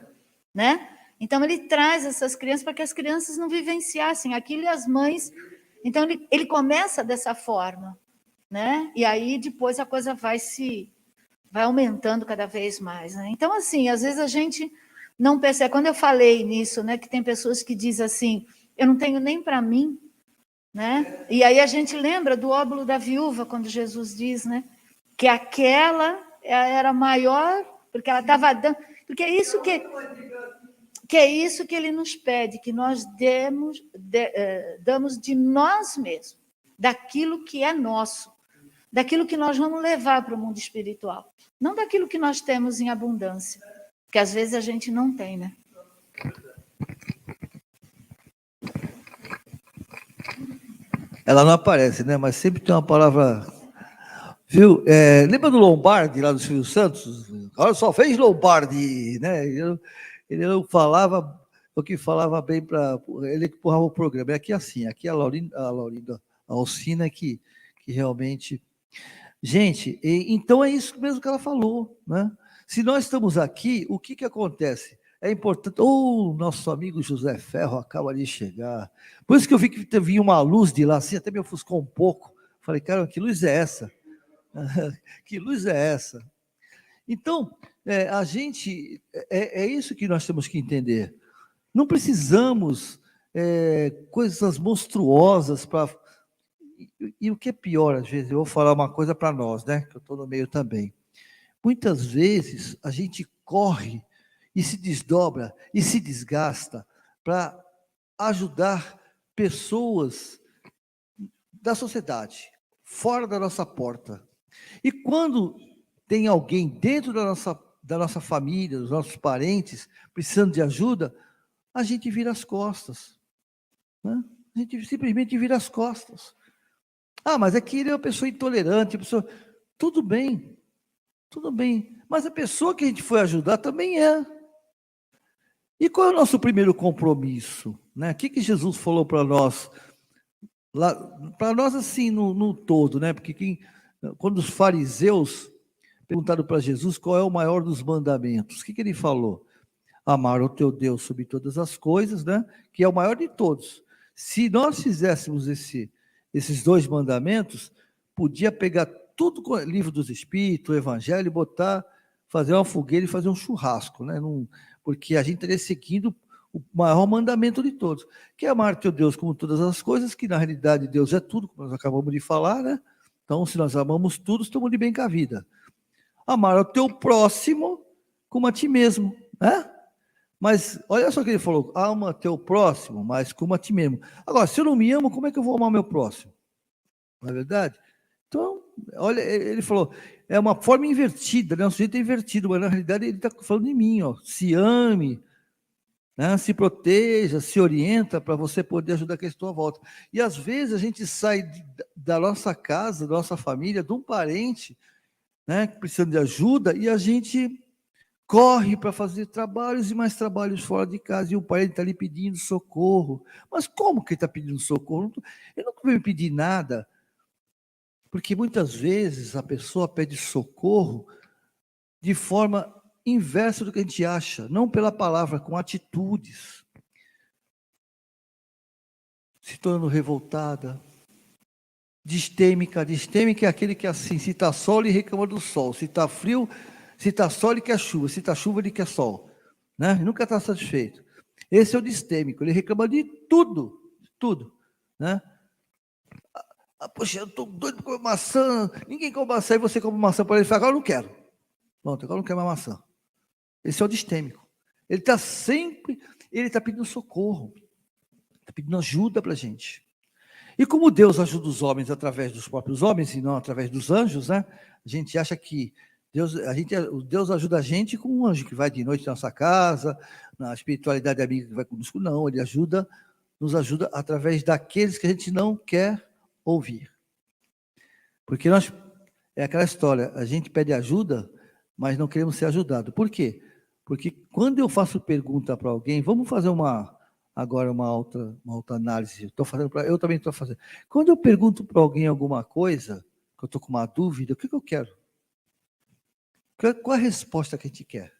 né? Então ele traz essas crianças para que as crianças não vivenciassem aquilo e as mães. Então ele começa dessa forma, né? E aí depois a coisa vai aumentando cada vez mais, né? Então assim, às vezes a gente não percebe. Quando eu falei nisso, né, que tem pessoas que dizem assim, eu não tenho nem para mim, né? E aí a gente lembra do óbolo da viúva quando Jesus diz, né, que aquela era maior porque ela estava dando, porque é isso que ele nos pede, que nós damos de nós mesmos, daquilo que é nosso, daquilo que nós vamos levar para o mundo espiritual, não daquilo que nós temos em abundância, que às vezes a gente não tem, né?
Ela não aparece, né? Mas sempre tem uma palavra... Viu? Lembra do Lombardi, lá do Silvio Santos? Olha, só fez Lombardi, né? Ele não falava o que falava bem para... Ele que empurrava o programa. É aqui assim, aqui a Alcina que realmente... Gente, então é isso mesmo que ela falou, né? Se nós estamos aqui, o que acontece? É importante... nosso amigo José Ferro acaba de chegar. Por isso que eu vi que vinha uma luz de lá, assim, até me ofuscou um pouco. Falei, cara, que luz é essa? Que luz é essa? Então, a gente, é isso que nós temos que entender. Não precisamos coisas monstruosas para... E o que é pior, às vezes, eu vou falar uma coisa para nós, né? Que eu estou no meio também. Muitas vezes a gente corre e se desdobra e se desgasta para ajudar pessoas da sociedade, fora da nossa porta. E quando tem alguém dentro da nossa família, dos nossos parentes, precisando de ajuda, a gente vira as costas. Né? A gente simplesmente vira as costas. Mas é que ele é uma pessoa intolerante, tudo bem, mas a pessoa que a gente foi ajudar também é. E qual é o nosso primeiro compromisso? Né? O que Jesus falou para nós? Para nós, assim, no todo, né? Porque quando os fariseus perguntaram para Jesus qual é o maior dos mandamentos, o que ele falou? Amar o teu Deus sobre todas as coisas, né? Que é o maior de todos. Se nós fizéssemos esses 2 mandamentos, podia pegar tudo com o livro dos Espíritos, o Evangelho, fazer uma fogueira e fazer um churrasco, né? Porque a gente estaria seguindo o maior mandamento de todos, que é amar teu Deus como todas as coisas, que na realidade Deus é tudo, como nós acabamos de falar, né? Então, se nós amamos tudo, estamos de bem com a vida. Amar ao teu próximo como a ti mesmo, né? Mas olha só o que ele falou, ama teu próximo, mas como a ti mesmo. Agora, se eu não me amo, como é que eu vou amar meu próximo? Não é verdade? Então, olha, ele falou, é uma forma invertida, né? Um sujeito é invertido, mas na realidade ele está falando de mim, ó. Se ame, né? Se proteja, se orienta para você poder ajudar quem está à volta. E às vezes a gente sai da nossa casa, da nossa família, de um parente, né, precisando de ajuda, e a gente corre para fazer trabalhos e mais trabalhos fora de casa, e o parente está ali pedindo socorro. Mas como que ele está pedindo socorro? Ele não veio me pedir nada, porque muitas vezes a pessoa pede socorro de forma inversa do que a gente acha, não pela palavra, com atitudes. Se tornando revoltada, distêmica é aquele que assim, se está sol, ele reclama do sol, se está frio, se está sol, ele quer chuva, se está chuva, ele quer sol, né? Ele nunca está satisfeito. Esse é o distêmico, ele reclama de tudo, né? Poxa, eu estou doido para comer maçã, ninguém come maçã, e você come maçã para ele, fala, agora eu não quero. Pronto, agora eu não quero mais maçã. Esse é o distêmico. Ele está pedindo socorro, está pedindo ajuda para a gente. E como Deus ajuda os homens através dos próprios homens e não através dos anjos, né? A gente acha que Deus ajuda a gente com um anjo que vai de noite na nossa casa, na espiritualidade amiga que vai conosco. Não, ele nos ajuda através daqueles que a gente não quer ouvir. Porque é aquela história, a gente pede ajuda, mas não queremos ser ajudado. Por quê? Porque quando eu faço pergunta para alguém, vamos fazer agora uma outra análise, eu também estou fazendo. Quando eu pergunto para alguém alguma coisa, que eu estou com uma dúvida, o que eu quero? Qual a resposta que a gente quer?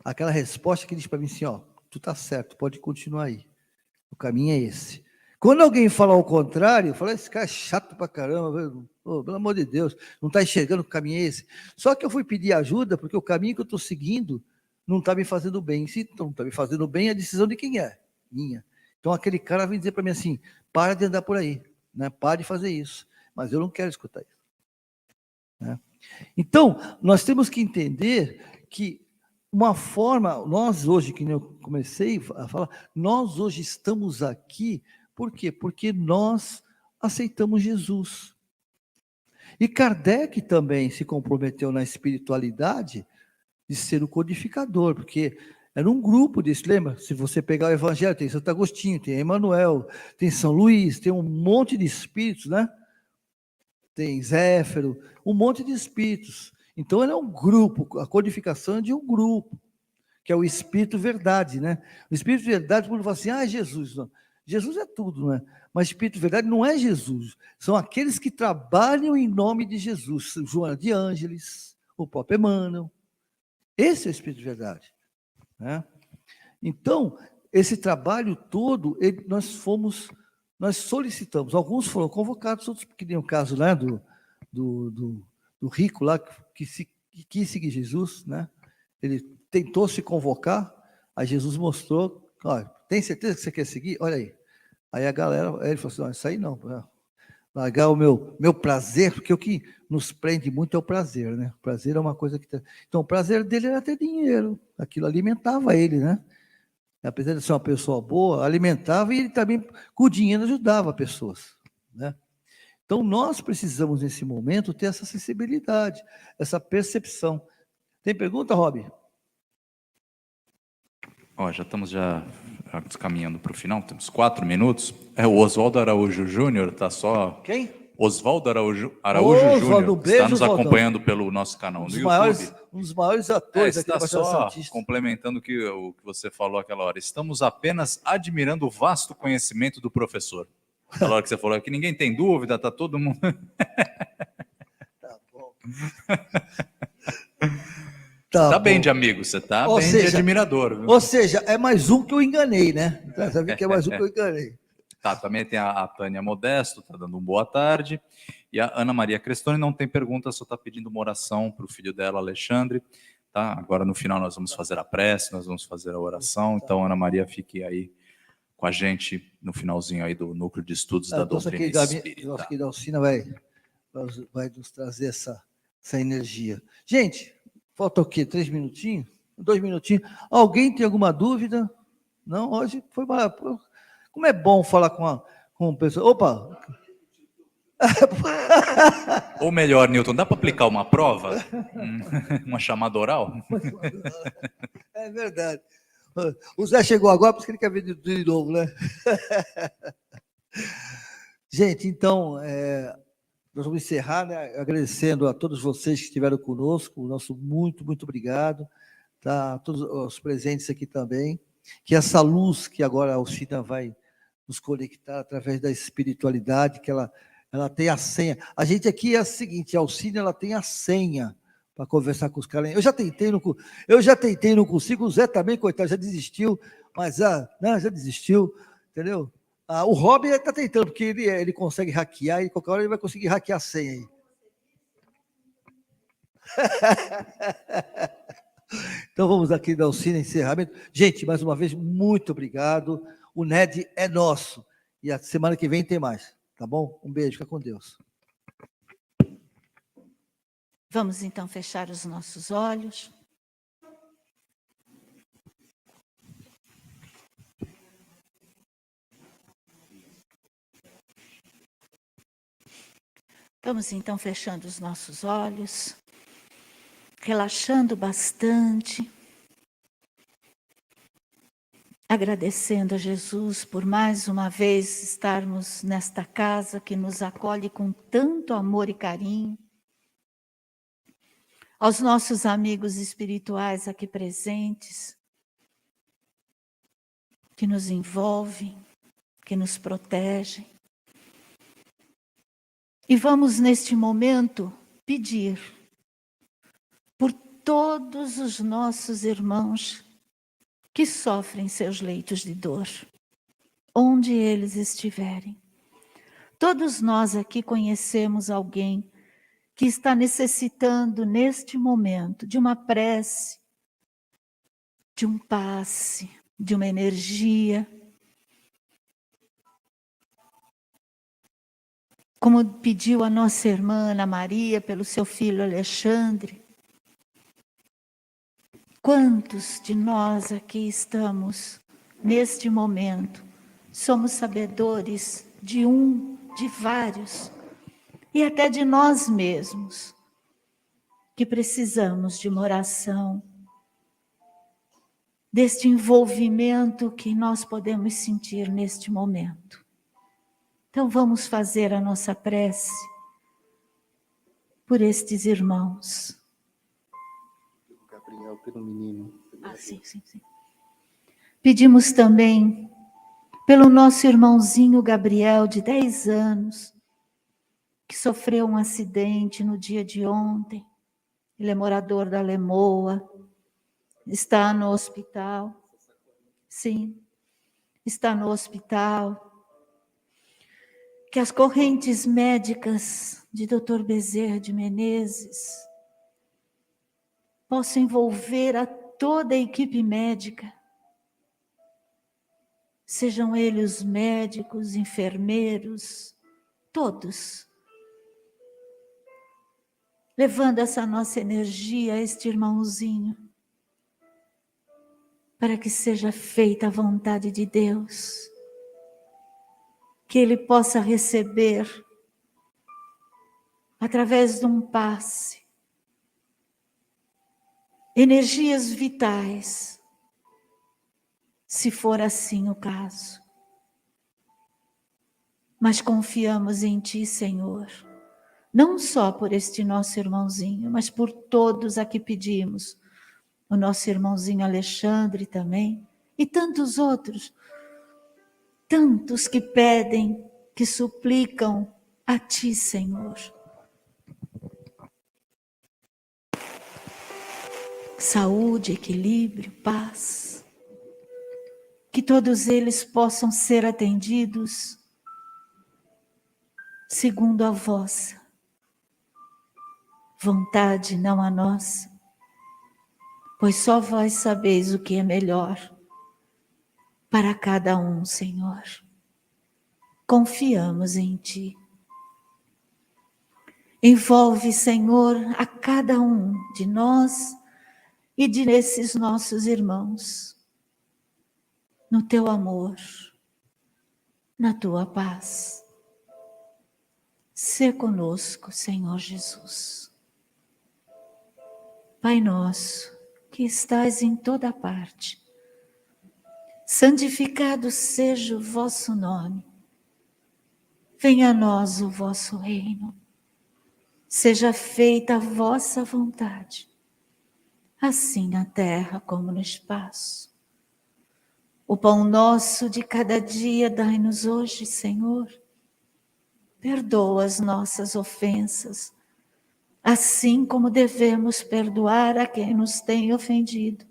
Aquela resposta que diz para mim assim, ó, tu tá certo, pode continuar aí. O caminho é esse. Quando alguém fala ao contrário, eu falo, esse cara é chato pra caramba, pelo amor de Deus, não está enxergando que o caminho é esse. Só que eu fui pedir ajuda porque o caminho que eu estou seguindo não está me fazendo bem. Se não está me fazendo bem, a decisão de quem é? Minha. Então aquele cara vem dizer para mim assim, para de andar por aí, né? Para de fazer isso. Mas eu não quero escutar isso. Né? Então, nós temos que entender que uma forma, nós hoje, que eu comecei a falar, nós hoje estamos aqui, por quê? Porque nós aceitamos Jesus. E Kardec também se comprometeu na espiritualidade de ser o codificador, porque era um grupo desse, lembra? Se você pegar o Evangelho, tem Santo Agostinho, tem Emmanuel, tem São Luís, tem um monte de espíritos, né? Tem Zéfiro, um monte de espíritos. Então, ele é um grupo, a codificação é de um grupo, que é o Espírito Verdade, né? O Espírito Verdade, quando fala assim, Jesus, não. Jesus é tudo, né? Mas Espírito Verdade não é Jesus, são aqueles que trabalham em nome de Jesus, Joana de Ângeles, o próprio Emmanuel. Esse é o Espírito Verdade, né? Então, esse trabalho todo, nós solicitamos, alguns foram convocados, outros, que nem o caso, né, do rico lá, que que quis seguir Jesus, né? Ele tentou se convocar, aí Jesus mostrou, olha, tem certeza que você quer seguir? Olha aí. Aí a galera, aí ele falou assim, isso aí não, largar o meu prazer, porque o que nos prende muito é o prazer, né? O prazer é uma coisa que... Então, o prazer dele era ter dinheiro, aquilo alimentava ele, né? Apesar de ser uma pessoa boa, alimentava e ele também, com o dinheiro, ajudava pessoas, né? Então, nós precisamos, nesse momento, ter essa sensibilidade, essa percepção. Tem pergunta, Rob?
Ó, já estamos caminhando para o final, temos 4 minutos. O Oswaldo Araújo Júnior está só...
Quem?
Oswaldo Araújo
Oswaldo,
Júnior
um beijo,
está nos
Oswaldão.
acompanhando pelo nosso canal no YouTube.
Um dos maiores atores aqui
Está
da Baixada
só
Santista.
complementando o que você falou aquela hora. Estamos apenas admirando o vasto conhecimento do professor. Aquela hora que você falou que ninguém tem dúvida, está todo mundo...
Tá bom.
Tá bem de amigo, você tá bem de admirador. Viu?
Ou seja, é mais um que eu enganei, né? Você viu que é mais um que eu enganei.
Tá, também tem a Tânia Modesto, tá dando um boa tarde. E a Ana Maria Crestoni não tem pergunta, só tá pedindo uma oração para o filho dela, Alexandre. Tá? Agora no final nós vamos fazer a prece, nós vamos fazer a oração. Então, Ana Maria, fique aí com a gente no finalzinho aí do Núcleo de Estudos da Doutrina Espírita.
Nossa querida Alcina vai nos trazer essa energia. Gente, falta o quê? 3 minutinhos? 2 minutinhos? Alguém tem alguma dúvida? Não? Hoje foi maravilhoso. Como é bom falar com pessoa. Opa!
Ou melhor, Newton, dá para aplicar uma prova? Uma chamada oral?
É verdade. O Zé chegou agora, por isso que ele quer ver de novo, né? Gente, então, nós vamos encerrar, né, agradecendo a todos vocês que estiveram conosco, o nosso muito, muito obrigado, tá? A todos os presentes aqui também, que essa luz que agora a Alcina vai nos conectar através da espiritualidade, que ela tem a senha. A gente aqui é o seguinte, a Alcina, ela tem a senha para conversar com os caras. Eu já tentei, não consigo, o Zé também, coitado, já desistiu, mas já desistiu, entendeu? O Robin está tentando, porque ele consegue hackear, e qualquer hora ele vai conseguir hackear a senha aí. Então vamos aqui dar o encerramento. Gente, mais uma vez, muito obrigado. O NED é nosso. E a semana que vem tem mais, tá bom? Um beijo, fica com Deus.
Vamos então fechar os nossos olhos. Vamos então fechando os nossos olhos, relaxando bastante, agradecendo a Jesus por mais uma vez estarmos nesta casa que nos acolhe com tanto amor e carinho, aos nossos amigos espirituais aqui presentes, que nos envolvem, que nos protegem. E vamos, neste momento, pedir por todos os nossos irmãos que sofrem seus leitos de dor, onde eles estiverem. Todos nós aqui conhecemos alguém que está necessitando, neste momento, de uma prece, de um passe, de uma energia. Como pediu a nossa irmã Ana Maria pelo seu filho Alexandre. Quantos de nós aqui estamos, neste momento, somos sabedores de vários, e até de nós mesmos, que precisamos de uma oração, deste envolvimento que nós podemos sentir neste momento. Então vamos fazer a nossa prece por estes irmãos.
Gabriel, pelo menino.
Sim. Pedimos também pelo nosso irmãozinho Gabriel, de 10 anos, que sofreu um acidente no dia de ontem. Ele é morador da Lemoa, está no hospital. Sim, está no hospital. Que as correntes médicas de Dr. Bezerra de Menezes possa envolver a toda a equipe médica, sejam eles os médicos, enfermeiros, todos, levando essa nossa energia a este irmãozinho, para que seja feita a vontade de Deus, que ele possa receber, através de um passe, energias vitais, se for assim o caso. Mas confiamos em Ti, Senhor, não só por este nosso irmãozinho, mas por todos a que pedimos, o nosso irmãozinho Alexandre também, e tantos outros, tantos que pedem, que suplicam a Ti, Senhor. Saúde, equilíbrio, paz. Que todos eles possam ser atendidos segundo a vossa vontade, não a nossa, pois só vós sabeis o que é melhor para cada um, Senhor. Confiamos em Ti. Envolve, Senhor, a cada um de nós e desses nossos irmãos, no Teu amor, na Tua paz. Sê conosco, Senhor Jesus. Pai nosso, que estás em toda parte, santificado seja o vosso nome. Venha a nós o vosso reino. Seja feita a vossa vontade, assim na terra como no espaço. O pão nosso de cada dia dai-nos hoje, Senhor. Perdoa as nossas ofensas, assim como devemos perdoar a quem nos tem ofendido.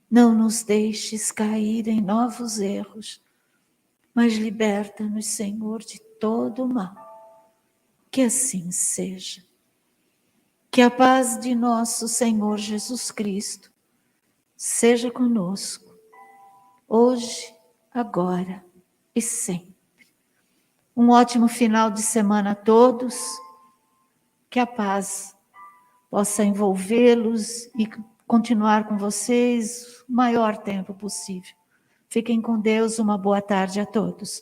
Não nos deixes cair em novos erros, mas liberta-nos, Senhor, de todo o mal. Que assim seja. Que a paz de nosso Senhor Jesus Cristo seja conosco, hoje, agora e sempre. Um ótimo final de semana a todos. Que a paz possa envolvê-los e continuar com vocês o maior tempo possível. Fiquem com Deus, uma boa tarde a todos.